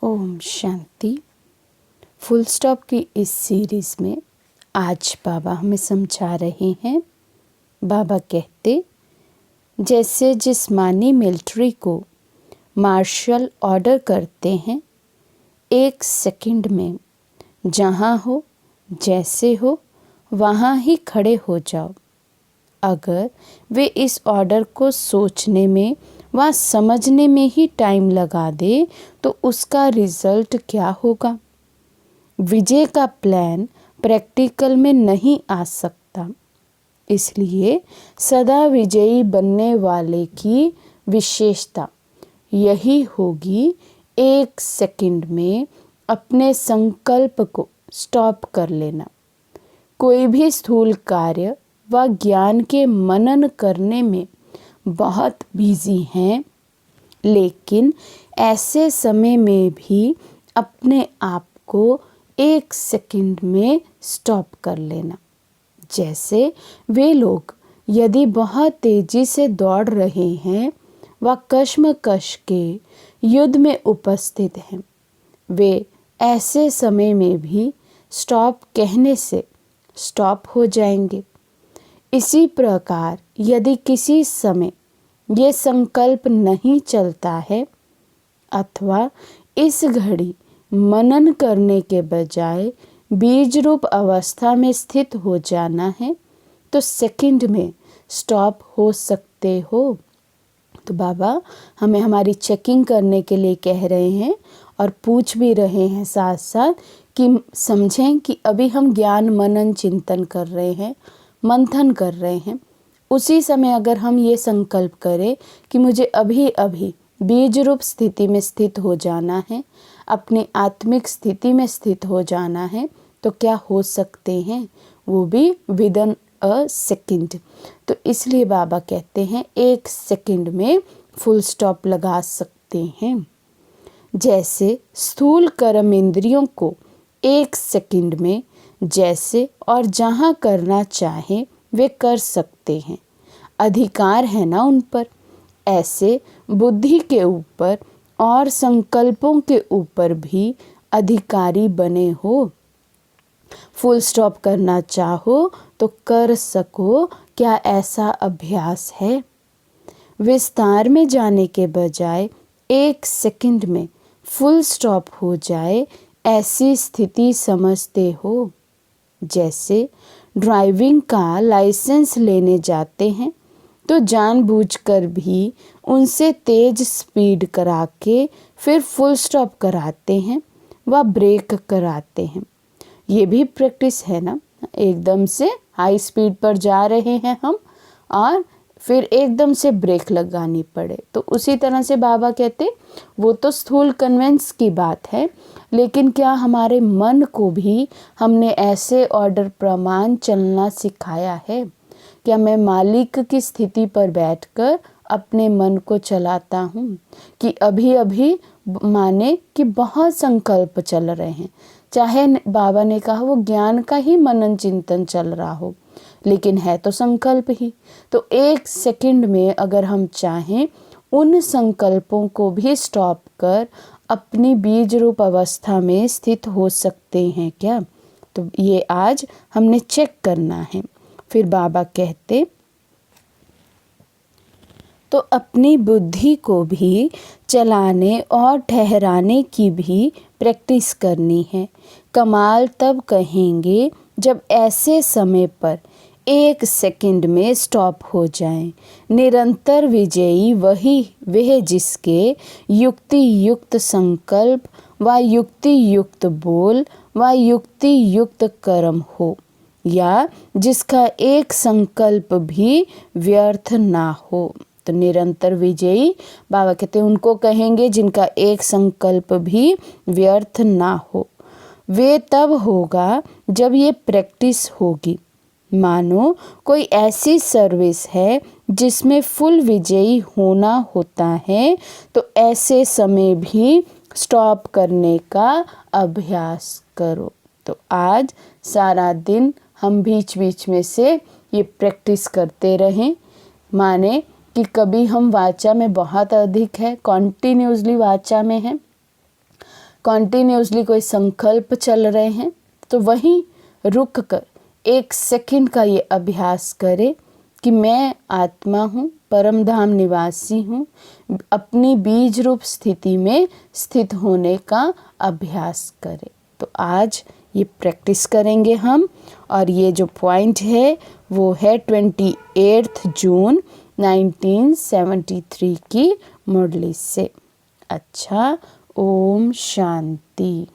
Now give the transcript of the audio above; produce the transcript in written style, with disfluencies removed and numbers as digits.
Om Shanti. Full stop की इस series में आज बाबा हमें समझा रहे हैं। बाबा कहते, जैसे जिस्मानी मिलिट्री को मार्शल ऑर्डर करते हैं, 1 सेकंड में जहाँ हो जैसे हो वहाँ ही खड़े हो जाओ। अगर वे इस ऑर्डर को सोचने में व समझने में ही टाइम लगा दे तो उसका रिजल्ट क्या होगा। विजय का प्लान प्रैक्टिकल में नहीं आ सकता। इसलिए सदा विजयी बनने वाले की विशेषता यही होगी, 1 सेकंड में अपने संकल्प को स्टॉप कर लेना। कोई भी स्थूल कार्य व ज्ञान के मनन करने में बहुत बिजी हैं, लेकिन ऐसे समय में भी अपने आप को 1 सेकंड में स्टॉप कर लेना। जैसे वे लोग यदि बहुत तेजी से दौड़ रहे हैं व कश्मकश के युद्ध में उपस्थित हैं, वे ऐसे समय में भी स्टॉप कहने से स्टॉप हो जाएंगे। इसी प्रकार यदि किसी समय ये संकल्प नहीं चलता है अथवा इस घड़ी मनन करने के बजाय बीज रूप अवस्था में स्थित हो जाना है, तो सेकंड में स्टॉप हो सकते हो। तो बाबा हमें हमारी चेकिंग करने के लिए कह रहे हैं और पूछ भी रहे हैं साथ साथ कि समझें कि अभी हम ज्ञान मनन चिंतन कर रहे हैं, मंथन कर रहे हैं। उसी समय अगर हम ये संकल्प करें कि मुझे अभी अभी बीज रूप स्थिति में स्थित हो जाना है, अपनी आत्मिक स्थिति में स्थित हो जाना है, तो क्या हो सकते हैं, वो भी विदिन अ सेकंड। तो इसलिए बाबा कहते हैं 1 सेकंड में फुल स्टॉप लगा सकते हैं। जैसे स्थूल कर्म इंद्रियों को 1 सेकंड में जैसे और जहाँ करना चाहे वे कर सकते हैं, अधिकार है ना उन पर। ऐसे बुद्धि के ऊपर और संकल्पों के ऊपर भी अधिकारी बने हो। फुल स्टॉप करना चाहो तो कर सको। क्या ऐसा अभ्यास है? विस्तार में जाने के बजाय 1 सेकंड में फुल स्टॉप हो जाए, ऐसी स्थिति समझते हो। जैसे ड्राइविंग का लाइसेंस लेने जाते हैं तो जानबूझकर भी उनसे तेज स्पीड करा के फिर फुल स्टॉप कराते हैं व ब्रेक कराते हैं। ये भी प्रैक्टिस है ना। एकदम से हाई स्पीड पर जा रहे हैं हम और फिर एकदम से ब्रेक लगानी पड़े, तो उसी तरह से बाबा कहते वो तो स्थूल कन्वेंस की बात है, लेकिन क्या हमारे मन को भी हमने ऐसे ऑर्डर प्रमाण चलना सिखाया है? क्या मैं मालिक की स्थिति पर बैठकर अपने मन को चलाता हूँ कि अभी अभी माने कि बहुत संकल्प चल रहे हैं, चाहे बाबा ने कहा वो ज्ञान का ही मनन चिंतन चल रहा हो, लेकिन है तो संकल्प ही। तो 1 सेकंड में अगर हम चाहें उन संकल्पों को भी स्टॉप कर अपनी बीज रूप अवस्था में स्थित हो सकते हैं क्या? तो ये आज हमने चेक करना है। फिर बाबा कहते, तो अपनी बुद्धि को भी चलाने और ठहराने की भी प्रैक्टिस करनी है। कमाल तब कहेंगे जब ऐसे समय पर 1 सेकंड में स्टॉप हो जाएं। निरंतर विजयी वह जिसके युक्ति युक्त संकल्प व युक्ति युक्त बोल व युक्ति युक्त कर्म हो, या जिसका एक संकल्प भी व्यर्थ ना हो। तो निरंतर विजयी बाबा कहते हैं उनको कहेंगे जिनका एक संकल्प भी व्यर्थ ना हो। वे तब होगा जब ये प्रैक्टिस होगी। मानो कोई ऐसी सर्विस है जिसमें फुल विजयी होना होता है, तो ऐसे समय भी स्टॉप करने का अभ्यास करो। तो आज सारा दिन हम बीच बीच में से ये प्रैक्टिस करते रहें। माने कि कभी हम वाचा में बहुत अधिक है, कॉन्टिन्यूसली वाचा में है, कॉन्टिन्यूसली कोई संकल्प चल रहे हैं तो वहीं रुक कर 1 सेकंड का ये अभ्यास करें कि मैं आत्मा हूँ, परम धाम निवासी हूँ। अपनी बीज रूप स्थिति में स्थित होने का अभ्यास करें। तो आज ये प्रैक्टिस करेंगे हम, और ये जो पॉइंट है वो है 28 जून 1973 की मुरली से। अच्छा, ओम शांति।